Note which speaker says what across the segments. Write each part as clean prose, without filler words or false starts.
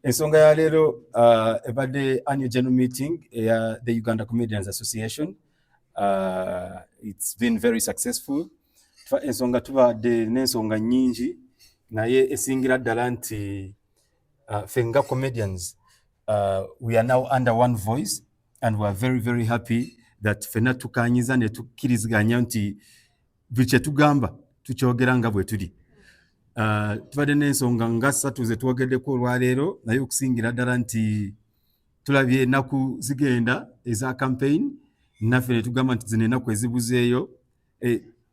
Speaker 1: ensonga ya leero ebadde annual general meeting eya the Uganda Comedians Association. It's been very successful. Ensonga tubadde n'ensonga nnyingi naye esingira ddala nti ffe nga comedians we are now under one voice and we are very very happy that ffenna tukanyiza ne tukkiriziganya nti buli kye tugamba tukyogera nga bwe tuli. Tubadde n'ensonga nga 3 ze twogeddeko olwaleero naye okusingira ddala nti tulabye ennaku zigenda eza campaign naffe ne tugamba nti zino ennaku ezibuzeeyo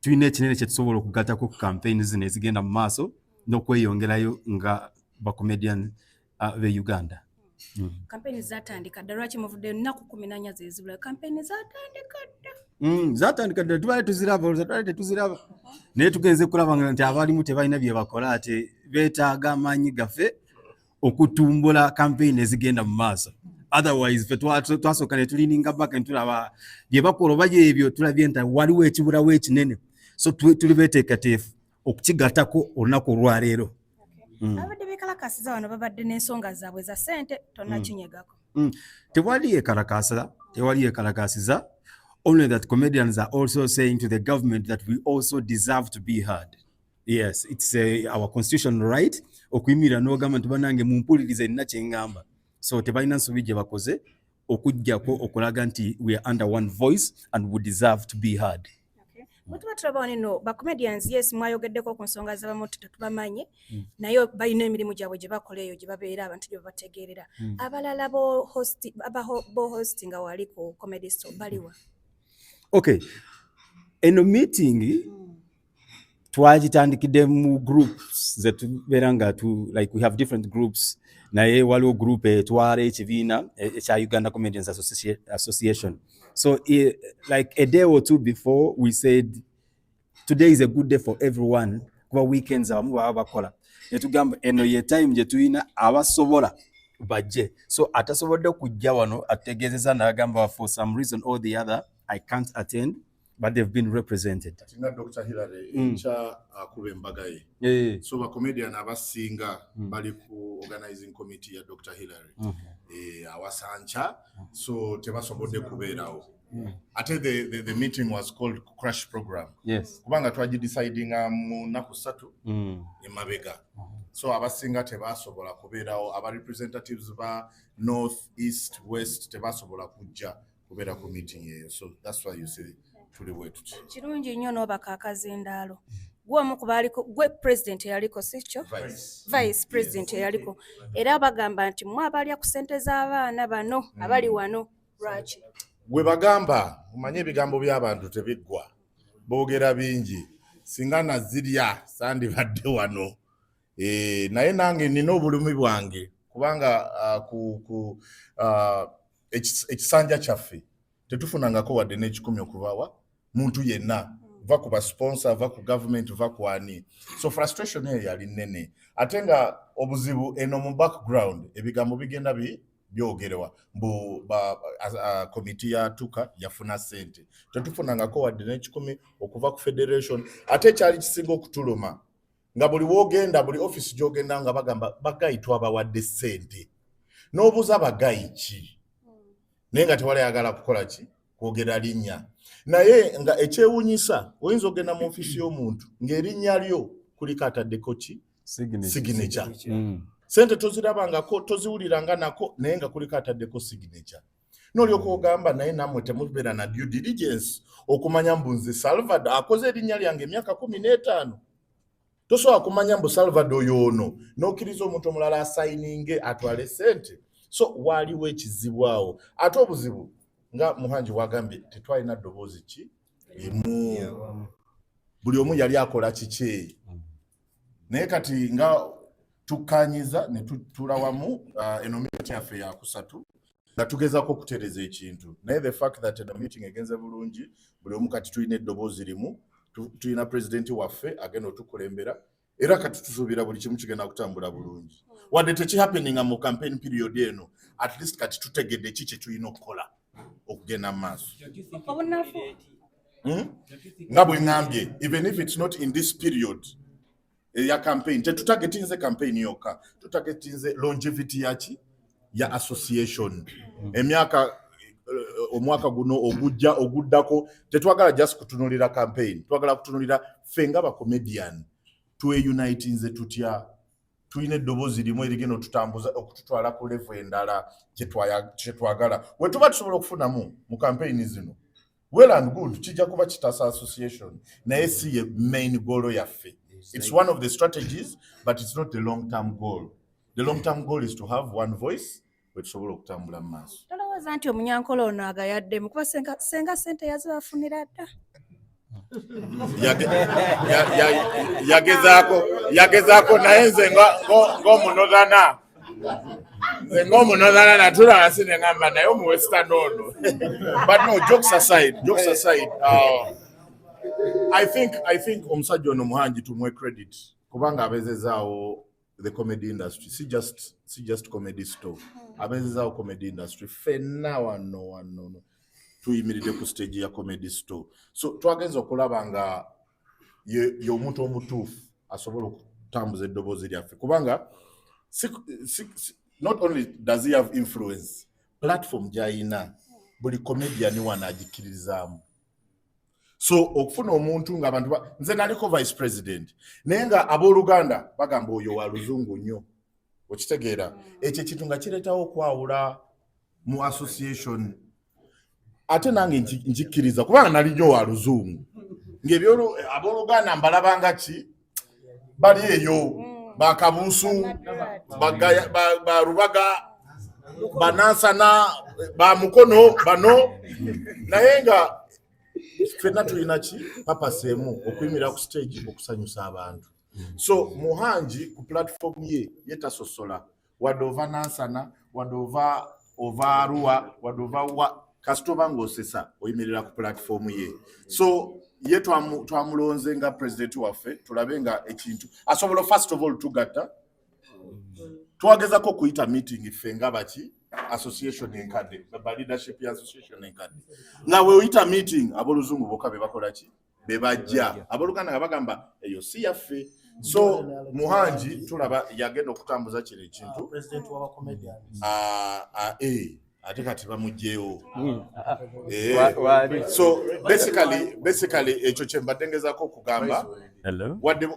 Speaker 1: tulina ekinene kye tusobola okugattako ku campaign zino ezigenda mu maaso n'okweyongerayo nga bacomedian b'e Uganda.
Speaker 2: Campaign zatandika dda lwaki muvudde ennaku 14 zezibula campaign zatandika dda?
Speaker 1: Zatandika dda tubale tuziraba naye tugenze kulaba nti abalimu tebalina bye bakola ate beetaaga amaanyi gaffe okutumbula campaign ezigenda mu maaso. Otherwise fe twasooka ne tulininga back ne tulaba bye bakola oba ebyo tulabye nti waliwo ekibulawo ekinene, so tuli beeteekateefu okukigattako olunaku olwaleero.
Speaker 2: Abadde beekalakaasiza wano babadde n'ensonga zaabwe za ssente tonnakinyegako.
Speaker 1: Tewali yeekalakaasiza, only that comedians are also saying to the government that we also deserve to be heard. Yes, it's our constitutional right okuyimirira n'ogamba nti bannange mumpulirize nina kye ngamba. So tebalina nsobi gye bakoze okuggyako okulaga nti we are under one voice and we deserve to be heard.
Speaker 2: Mutuba tulaba nino ba comedians yes mwayogeddeko ku nsonga z'abamu tetubamanye naye balina emirimu gyabwe gye bakola eyo gye babeera abantu gye babategeerera. Abalala bo hostinga wali ku Comedy Store baliwa?
Speaker 1: Okay, eno meeting twagitandikidde mu groups zetubeera nga like we have different groups naye waliwo group etwala ekibiina ekya Uganda Comedians Association. So like a day or two before we said today is a good day for everyone kuba weekends abamu baba bakola netugamba eno ye time gye tulina abasobola bajje, so atasobodde kujja wano ategeezeza n'agamba for some reason or the other I can't attend but they've been represented.
Speaker 3: Atina Dr. Hillary ncha akube embaga ye. So ba comedian abasinga bali ku organizing committee ya Dr. Hillary. Awasancha so tebasobodde kubeerawo. Ate the meeting was called Crash Program.
Speaker 1: Yes.
Speaker 3: Kubanga twaji deciding mu naku 3 emabega. So abasinga tebasobola kubeerawo, aba representatives ba North, East, West tebasobola kujja kubeera ku meeting yeyo. So that's why you see tuli wetu.
Speaker 2: Kirungi nnyo n'obakaakaza endaalo. Gwe ku baaliko gwe president yaliko sikyo? Vice president yaliko. Era bagamba nti mwe abalya ku ssente z'abaana bano abali wano lwaki?
Speaker 3: Gwe bagamba umanye ebigambo by'abantu tebiggwa. Boogera bingi. Singa nazirya sandibadde wano. Naye nange nina obulumi bwange kubanga ekisanja kyaffe tetufunangako wadde n'ekikumi okuvawa muntu yenna va ku basponsor va ku government va ku ani. So frustration eyo yali nnene ate nga obuzibu eno mu background ebigambo bigenda byogerewa mbu committee ya tuka yafuna ssente tetufunangako wadde n'ekikumi okuva ku federation ate ekyali kisinga okutuluma nga buli wogenda buli office gyogenda nga bagamba bagayi twabawadde ssente n'obuuza bagayi ki naye nga tewali ayagala kukola ki kwogera linnya naye nga ekyewuunyisa oyinza ogenda mu office y'omuntu ng'erinnya lyo kuliko ataddeko ki signature. Sente tozirabangako toziwuliranga nako naye nga kuliko ataddeko signature. N'olyoka ogamba naye nammwe temubeera na due diligence okumanya mbu nze Salvador akoze erinnya lyange emyaka 15. Tosobola kumanya mbu Salvador y'ono n'okkiriza omuntu omulala asayininge atwale ssente. So waliwo ekizibu awo ate obuzibu nga Muhanji wagambye tetwalina ddoboozi ki emu buli omu yali akola kiki naye kati nga tukanyiza ne tutula wamu eno meeting yaffe ya kusatu nga tugezaako okutereeza ekintu naye the fact that eno meeting egenze bulungi buli omu kati tulina eddoboozi limu tulina pulezidenti waffe agenda otukulembera era kati tusuubira buli kimu kigenda kutambula bulungi wadde tekihappeninga mu campaign period eno at least kati tutegedde ki kye tulina okukola okugenda mu maaso nga bwe ngambye even if it's not in this period ya campaign tetutagetinze campaign yokka tutagetinze longevity ya association emyaka omwaka guno oguddako tetwagala just kutunulira campaign twagala kutunulira fenga ba comedian unitinze tutya tuine eddobozi limu erigeno tutambuza okututwala ku level endala kyetwagala we tuba tusobola okufunamu mu campaign zino well and good kijja kuba kitasa association naye si ye main goal yaffe. It's one of the strategies, but it's not the long-term goal. The long-term goal is to have one voice, which tusobola okutambula mu maaso.
Speaker 2: Tolowooza nti omunyankole ono agayaddemu kuba senga ssente yazibafunira dda. yagezaako naye nze ng'omunodhana natulaba sinengamba naye omu western ono. But no, jokes aside, I think omusajja ono Muhangi tumwe credit kubanga abezezaawo the comedy industry si just comedy store abezezaawo comedy industry fenna wano tuyimiridde ku stage ya comedy store so twagenza okulaba nga y'omuntu omutuufu asobola okutambuza eddoboozi lyaffe kubanga not only does he have influence platform gy'ayina buli comedian wano agikkirizaamu. So okufuna omuntu nga abantu nze naliko vice president naye nga abooluganda bagamba oyo wa luzungu nnyo okitegeera ekyo ekintu nga kireetawo okwawula mu association ate nange njikkiriza kubanga nali nnyo wa luzungu ng'ebyo abooluganda mbalabanga ki bali eyo bakabuusu barubaga banansana bamukono bano naye nga fenna tulina ki papaseemu okuyimira ku stage okusanyusa abantu. So Muhangi ku platform ye yetasosola wadde ova nansana wadde ova Arua wadde ova kasitoba ng'osesa oyimirira ku platform ye. So ye twamulonze nga president waffe tulabe nga ekintu asobola first of all tugatta twagezako kuyita meeting ffe nga baki association enkadde ba leadership ya association enkadde nga we oyita meeting aboluzungu bokka be bakola ki be bajja aboluganda nga bagamba eyo si yaffe. So Muhangi tulaba yagenda okutambuza kino ekintu
Speaker 4: president wa comedians
Speaker 3: ate kati bamugyewo so basically ekyo kye mbadengezako okugamba wadde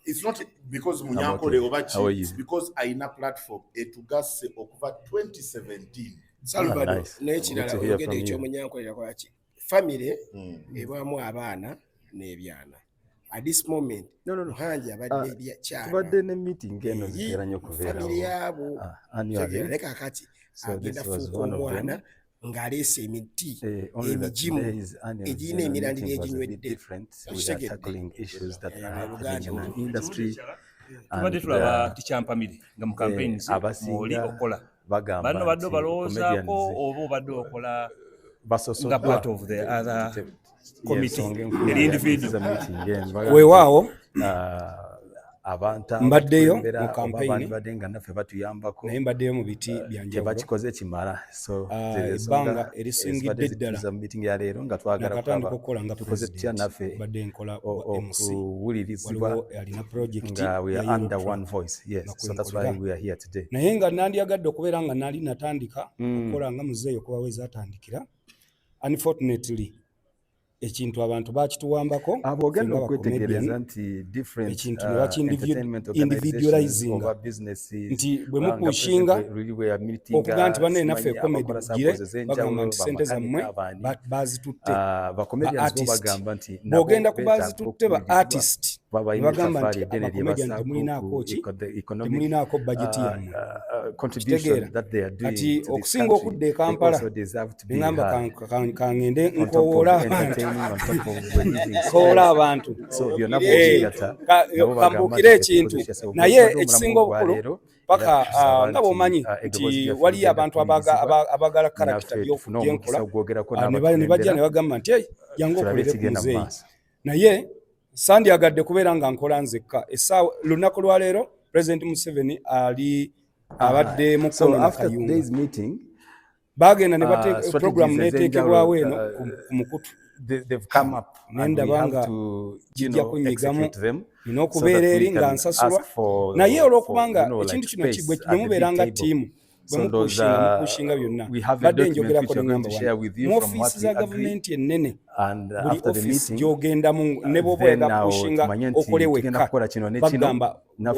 Speaker 3: it's not because Munyankole oba it's because aina platform etugase okuva 2017.
Speaker 4: Salvador n'ekirala ogende ekyo Munyankole yakola ki family ebwamu abaana n'ebyana at this moment Muhangi abadde ebyakyala
Speaker 1: tubadde ne meeting eno ziteranye okubeera
Speaker 4: family yabo leka kati agenda fuuka omwana ng'aleese emiti emigimu egirina emirandira eginywedde
Speaker 5: tubadde tulaba tikyampamire nga mu campaigns mwoli okola bano badde balowoozaako oba obadde okola nga part of the other committee eri individual
Speaker 4: weewaawo
Speaker 1: abantu
Speaker 4: mbaddeyo mu campaign
Speaker 1: badde nga naffe batuyambako
Speaker 4: naye mbaddeyo mu biti byanjawulo
Speaker 1: bakikoze kimala so
Speaker 4: ebbanga erisingidde ddala
Speaker 1: meeting ya leero nga twagala
Speaker 4: nakatandika okukola nga
Speaker 1: tukoze tutya naffe
Speaker 4: badde nkola
Speaker 1: okuwulirizibwa
Speaker 4: alina project
Speaker 1: nga we are under one voice. Yes, so that's why we are here today.
Speaker 4: naye nga nandyagadde okubeera nga nali natandika okukola nga muzeeyo kuba wezaatandikira unfortunately ekintu abantu bakituwambako
Speaker 1: abogenda okwetegereza nti different
Speaker 4: individualizing nti bwe mupushinga okuga nti banne naffe comedy gire bagamba nti sente zammwe bazitutte bwogenda ku bazitutte ba artist bagamba nti abakomedian temulinaako ki temulinaako budget yammwe kitegeera kati okusinga okudda e Kampala ngamba kangende nkowoola abantu kola abantu kambuukire ekintu naye ekisinga obukulu paka nga bwomanyi nti waliyo abantu abagala karakita byenkola ne bajja ne bagamba nti jangu okolere ku muzeeyi naye sandyagadde kubeera nga nkola nzekka essaawa lunaku lwa leero President Museveni ali abadde mukono na Kayunga bagenda ne bate program neteekebwawo eno ku mukutu
Speaker 1: they've come up
Speaker 4: nenda banga kijja kunyigamu n'okubeera eri nga nsasulwa naye olw'okubanga ekintu kino kibwe nemubeeranga ttiimu mukushinga byonna badde njogerako negamba mu ofiisi za gavumenti ennene buli ofiisi gy'ogendamu ne bw'oba oyagala kupushinga okole wekka bagamba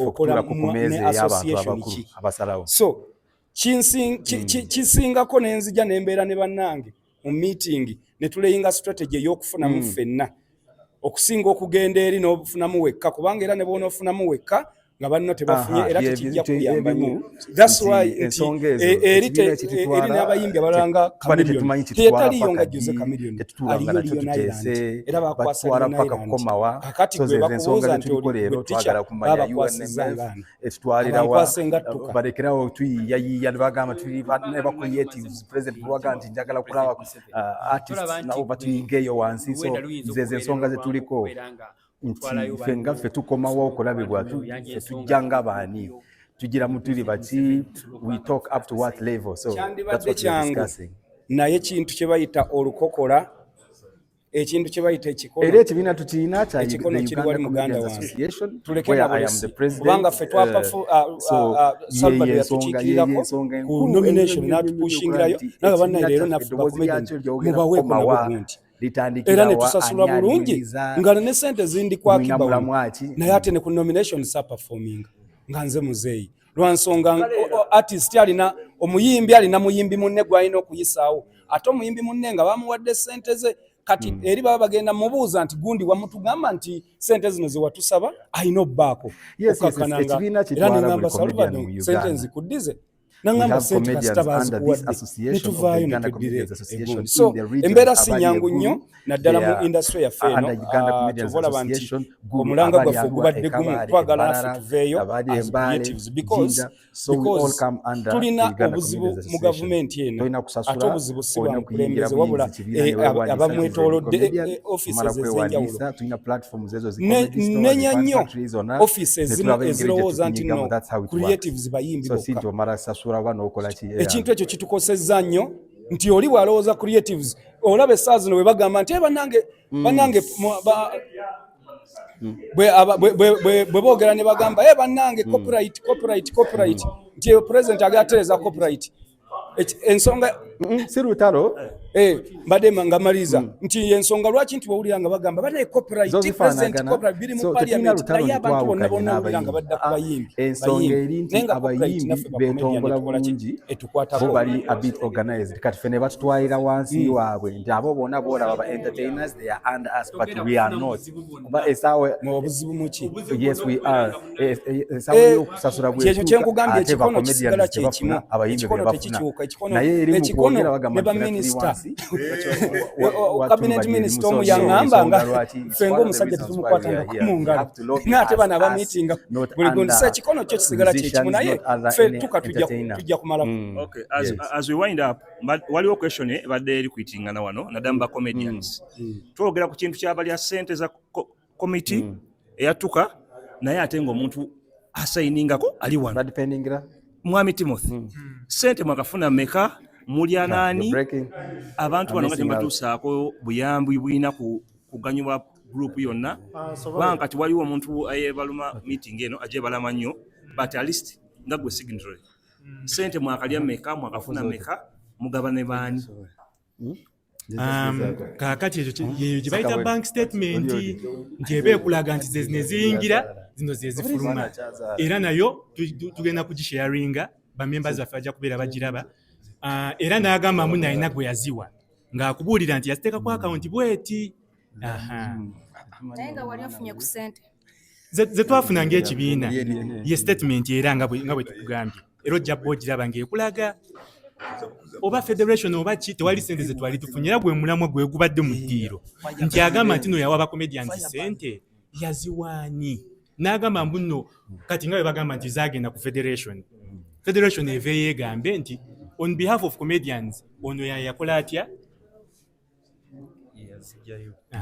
Speaker 4: okola ne association ki so kisingako nenzija nembeera ne bannange mu meeting ne tuleyinga strategy ey'okufunamu ffenna okusinga okugenda eri n'obufunamu wekka kubanga era ne bw'onoofunamu wekka nga banno tebafunye era tekijja kuyamba nnyo. That's why eri n'abayimbi abalanga Chameleone teyetaliyo nga Jose Chameleone aliyo Lion Island era bakwasa Lion Island kakati gwe bakubuuza nti oli teacher babakwasiza ng'ani
Speaker 1: balekerawo tuyiyayiya ne bagamba tuli ne ba creatives president bwaga nti njagala kulaba artists nabo batuyigeeyo wansi so zeze ensonga zetuliko nti ffe nga ffe tukomawo okulabibwa ffe tujjanga baani tugira mutuli baki we talk up to what level so that's what we're discussing
Speaker 4: naye ekintu kye bayita olukokola ekintu kye bayita ekikono
Speaker 1: era ekibiina tukiina kya
Speaker 4: ekikono kiri wali muganda wange tuleke
Speaker 1: kubanga
Speaker 4: ffe twapa Salvador yatukiikirako ku nomination n'atupushingirayo naga bannaye leero naffe mubawe bulungi era ne tusasula bulungi nga ne sente zindi kwakiba naye ate ne ku nomination sa performing nga nze muzeeyi lwansonga artist alina omuyimbi alina muyimbi munne gwalina okuyisaawo ate omuyimbi munne nga bamuwadde sente ze kati eri baba bagenda mubuuza nti gundi wamutugamba nti sente zino zewatusaba ayina obbaako okakananga era nengamba Salvador sente nzikuddize nangamba sente kasita bazikuwadde netuvaayo netuddire egundi so embeera si nyangu nnyo naddala mu industry yaffe eno tuvolaba nti omulanga gwaffe ogubadde gumu twagala naffe tuveeyo as creatives because tulina obuzibu mu gavumenti eno ate obuzibu si bwa mukulembeze wabula abamwetoolodde offices ez'enjawulo nenya nnyo offices ezimu ezirowooza nti no creatives bayimbi bokka ekintu ekyo kitukosezza nnyo nti oli bw'alowooza creatives olaba essaawa zino bwe bagamba nti bannange bwe boogera ne bagamba bannange copyright nti president agatereza copyright ensonga
Speaker 1: si lutalo
Speaker 4: mbadde ngamaliza nti ensonga lwaki nti wawulira nga bagamba banaye copyright president copyright biri mu parliament naye abantu bonna bonna nga badda ku bayimbi
Speaker 1: ensonga eri nti abayimbi beetongola bulungi bo bali a bit organized kati ffe ne batutwalira wansi waabwe nti abo bonna boolaba ba entertainers they are under us but we are not kuba esaawa
Speaker 4: obuzibu muki
Speaker 1: yes we are esaawa y'okusasula
Speaker 4: bwekyo kyenkugambye ekikono kisigala kyekimu ekikono tekikiwuka
Speaker 1: naye eri mu kwogera bagamba
Speaker 4: baminisita cabinet minister omu yaŋŋamba nga ffe ng'omusajja tetumukwatanga kumungalo naate bano abamiitinga buli gundi so ekikono kyo kisigala kyekimu naye ffe tuka tujja kumalako.
Speaker 5: As we wind up waliwo question ebadde eri kuyitingana wano naddala mu ba comedians twogera ku kintu kyabalya ssente za committee eyatuka naye ate ng'omuntu asayiningako ali wano Mwami Timothy ssente mwakafuna meka mulya nani abantu bano nga tebatuusaako buyambi bulina kuganyulwa group yonna kubanga kati waliwo omuntu ayebaluma meeting eno ajebalama nnyo but at least nga gwe signatory ssente mwakalya meka mwakafuna meka mugaba ne baani
Speaker 6: kakati ekyo gye bayita bank statement nti eba ekulaga nti ze neziyingira zino zezifuluma era nayo tugenda kugisharinga bamembers baffe bajja kubeera bagiraba era n'agamba mu nalina gwe yaziwa ng'akubuulira nti yaziteeka ku akawunti bweti
Speaker 2: naye nga wali ofunye ku ssente
Speaker 6: ze twafuna ng'ekibiina ye statement era nga bwe tukugambye era ojja bba ogiraba ng'ekulaga oba federation oba ki tewali ssente ze twali tufunye era gwe mulamwa gwe gubadde mu ddiiro nti agamba nti no yawa abacomedians ssente yaziwaani n'agamba mbu nno kati nga bwe bagamba nti zaagenda ku federation eva yeegambe nti on behalf of comedians ono yakola atya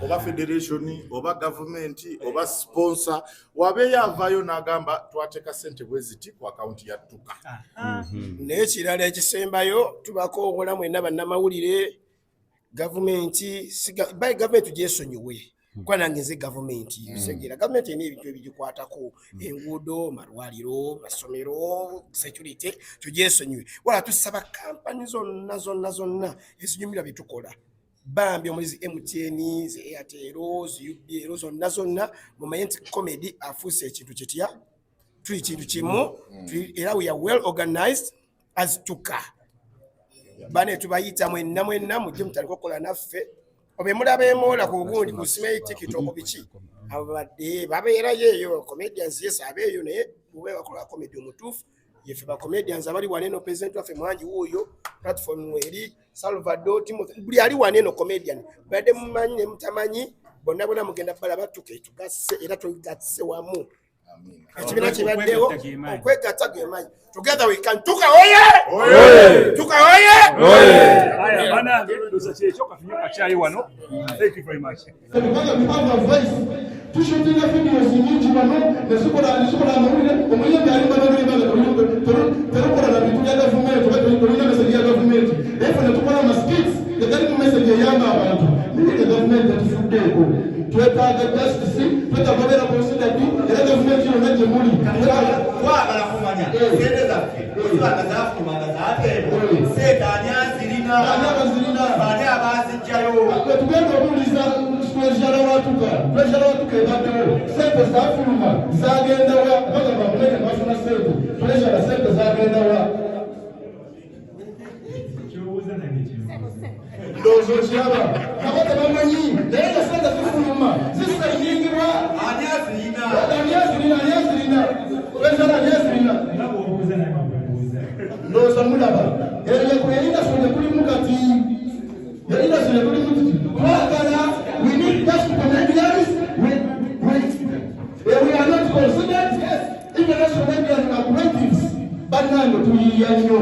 Speaker 3: oba federation oba government oba sponsor wabeyo avayo n'agamba twateeka ssente bwe ziti ku akaunti ya Tuka.
Speaker 7: Naye kirala ekisembayo tubako okola mwenna bannamawulire gavumenti gyesonyiwe kwa nange nze gavumenti segera gavumenti ene ebintu ebigikwatako enguudo malwaliro masomero security tugyesonyiwe wala tusaba kampani zonna ezinyumira byetukola bambi omulezi MTN Airtel UBL zonna mumanye nti comedy afuuse ekintu kitya tuli kintu kimu era we are well organized as Tuka bane tubayita mwenna mujje mutandika okukola naffe obe mulabeemola ku bugundi ku simei ticket okubiki abadde babeerayo eyo comedians yes abeeyo naye bwe bakola comedy omutuufu yefe ba comedians abali waneno president waffe Mwangi wuuyo platform eri Salvador Timothy buli ali waneno comedian badde mumanyi ne mutamanyi bonna mugenda bala batuke tugasse era tugasse wamu. Ekibina kibaddewo okwegatta gemanyi together we can Tuka oye Tuka oye
Speaker 5: aya bana ndoza kyekyo kafunyoka kyayi wano. Thank you very much.
Speaker 8: Tushutinga videos nyingi bano nesukora amawulire omuyimbi ali bano terukora na bintu bya gavumenti tulina message ya gavumenti efe netukola amaskits tegali mu message eyamba abantu nini gavumenti etufuddeeko twetaaga justice twetagobera considered era gavumenti yonna gye muli twagala kumanya sente zaffe ozibanga zafumanga zaateebo sente ani azirina baani abazijjayo tugenda okuwuliza Pressure watuka ebaddewo sente zafuluma zagendawa bagamba muleke bafuna sente pressure sente zagendawa ndowooza okiraba nabo tebamanyi naye nga sente zifuluma zisayingibwa ani azirina pressure ani azirina ndowooza mulaba erindasole kulimu kati erindasole kulimu kiti twagala. We need just comedians. We are not considered international comedians acquaintances. But now to hear you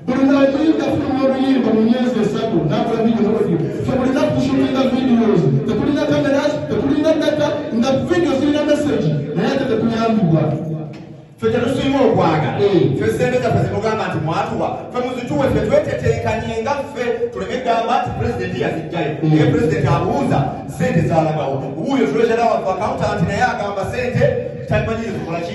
Speaker 8: but now you can feel more real from years the circle. Now for video. So we have to show you the videos. The putting the cameras, the putting the data in the videos in the message. They have to put on Federation okwaga fesende za prezimogamba nti mwatuwa femuzituwe fetweteteekanyenga ffe tulemegamba nti president yazijjayo ye president abuuza sente zalagawo wuuyo treasurer wa accountant naye agamba sente tamanyize kukola ki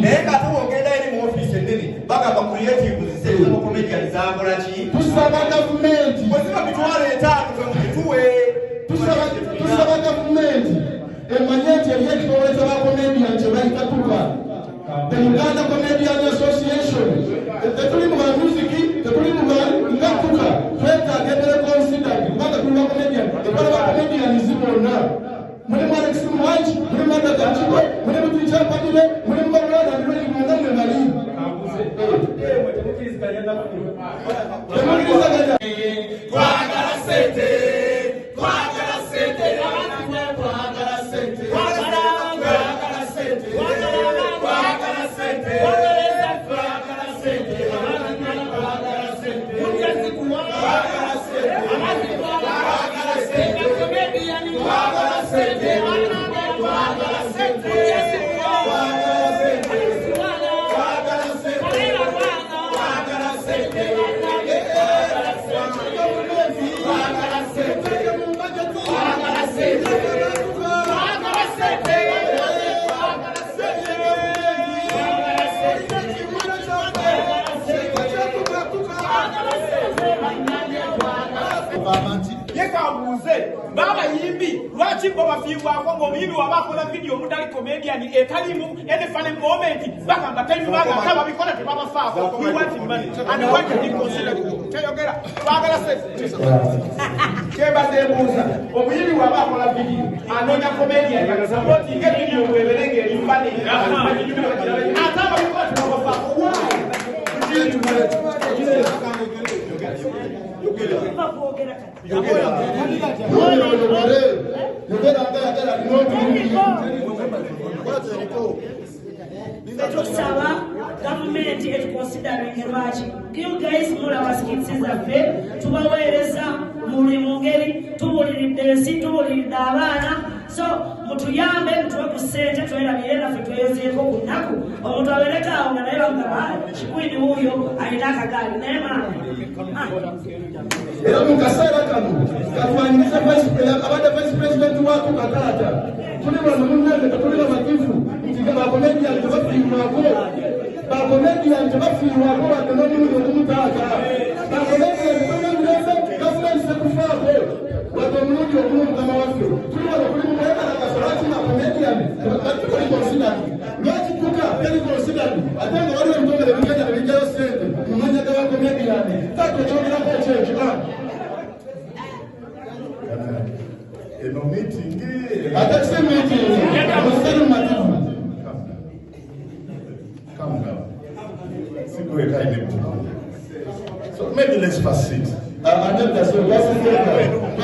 Speaker 8: naye nga ate wogenda eri mu office ennene bagamba creative zisente z'ama comedian zakola ki tusaba gavumenti bweziba mitwalo 5 femuzituwe tusaba gavumenti emanye nti eriyo ekitongole ky'abakomedian kye bayita Tuka. The Uganda Comedian Association, the Tulimu music, the Tulimu Tuka, Feta, get considered, Uganda Comedian, the Comedian is even now. When you want to watch, when you want to touch it, when you want to jump on it, when you want to run and really want to Baba yimbi lwaki bo bafiibwako ng'omuyimbi wabakola video omudali comedian etalimu any funny moment bagamba tayibanga kaba bikola tebabafaako we want money and what you consider tayogera twagala kyebazeebuuza omuyimbi wabakola video anoonya comedian yasapotinga video bweberenge erimbani ate ababikola tebabafaako
Speaker 9: Tusaba government is considering lwaki you guys mula baskitsi zaffe tubaweereza muli mu ngeri tubuliridde ensi tubuliridde abaana so mutuyambe mutuwe ku ssente twerabire naffe tweyozeeko ku nnaku omuntu abeereka nga naye bagamba kikwini wuuyo alina akagaali naye maama
Speaker 8: era mu kaseera kano katwaniriza abadde vice president waako kakaata tuli wano munnange katuli bamatifu nti bakomedian tebafiirwako bakomedian tebafiirwako wadde n'omulundi ogumutaaka bakomedian tebamirembe gavumenti sekufaako wadde omulundi ogumu mukama waffe tuli wano kuli mumwekalakaso lwaki bakomedian tebali consideri lwaki tuka teri consideri ate nga waliwo ebitongole bigenda ne bijjayo ssente mu manya g'abakomedian tato kyogerako ekyekiba
Speaker 3: eno meeting
Speaker 8: atase meeting amuselu mativu
Speaker 3: come down siku ekaine so maybe let's pass it
Speaker 8: another so what's the